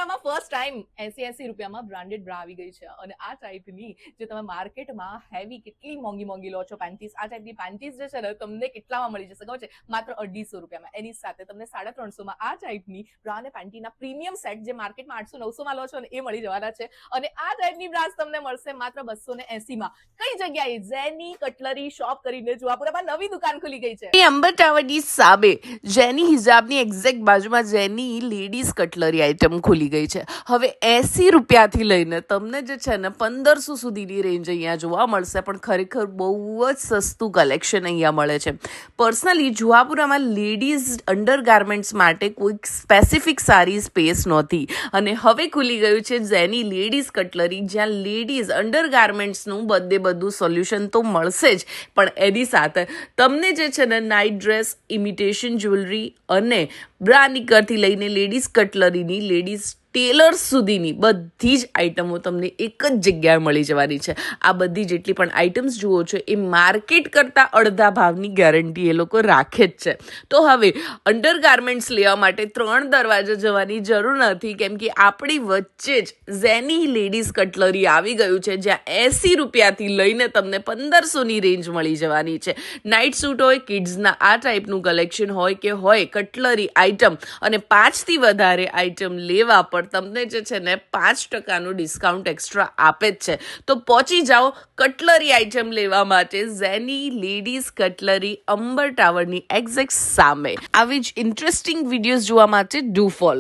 બ્રામાં first time 80 રૂપિયામાં branded bra આવી ગઈ છે અને આ ટાઈપની જે તમે માર્કેટમાં હેવી કેટલી મોંઘી લો છો પેન્ટીસ, આ ટાઈપની પેન્ટીસ જે છે ને તમને કેટલામાં મળી જશે ખબર છે? માત્ર 250 રૂપિયામાં. એની સાથે તમને 350 આ ટાઈપની બ્રા અને પેન્ટીના પ્રીમિયમ સેટ જે માર્કેટમાં 800-900 લો છો ને એ મળી જવાના છે અને આ ટાઈપની બ્રાસ તમને મળશે માત્ર 280 કઈ જગ્યાએ? જેની કટલરી શોપ કરીને જુહાપુરામાં નવી દુકાન ખુલી ગઈ છે અંબર ટાવરની સામે જેની હિજાબની એક્ઝેક્ટ બાજુમાં જેની લેડીઝ કટલરી આઇટમ ખુલી ગઈ છે. હવે 80 રૂપિયાથી લઈને તમને જે છે ને 1500 સુધીની રેન્જ અહીંયા જોવા મળશે, પણ ખરેખર બહુ જ સસ્તું કલેક્શન અહીંયા મળે છે. પર્સનલી જુહાપુરામાં લેડીઝ અંડરગાર્મેન્ટ્સ માટે કોઈ સ્પેસિફિક સારી સ્પેસ નહોતી અને હવે ખુલી ગયું છે જેની લેડીઝ કટલરી, જ્યાં લેડીઝ અંડરગાર્મેન્ટ્સનું બધું સોલ્યુશન તો મળશે જ, પણ એની સાથે તમને જે છે ને નાઇટ ડ્રેસ, ઇમિટેશન જ્વેલરી અને બ્રા નિકરથી લઈને લેડીઝ કટલરીની, લેડીઝ ટેલર્સ સુધીની બધી જ આઇટમો તમને એક જ જગ્યાએ મળી જવાની છે. આ બધી જેટલી પણ આઇટમ્સ જુઓ છો એ માર્કેટ કરતાં અડધા ભાવની ગેરંટી એ લોકો રાખે જ છે. તો હવે અંડરગાર્મેન્ટ્સ લેવા માટે 3 દરવાજા જવાની જરૂર નથી, કેમ કે આપણી વચ્ચે જ ઝેની લેડીઝ કટલરી આવી ગયું છે, જ્યાં 80 રૂપિયાથી લઈને તમને 1500ની રેન્જ મળી જવાની છે. નાઇટ સૂટ હોય, કિડ્સના આ ટાઈપનું કલેક્શન હોય કે હોય કટલરી આઇટમ અને 5થી વધારે આઇટમ લેવા પર તમને જે છે ને 5% ડિસ્કાઉન્ટ એક્સ્ટ્રા આપે જ છે. તો પહોંચી જાઓ કટલરી આઇટમ લેવા માટે ઝેની લેડીઝ કટલરી અંબર ટાવરની એક્ઝેક્ટ સામે. આવી જ ઇન્ટરેસ્ટિંગ વિડીયોઝ જોવા માટે ડુ ફોલો.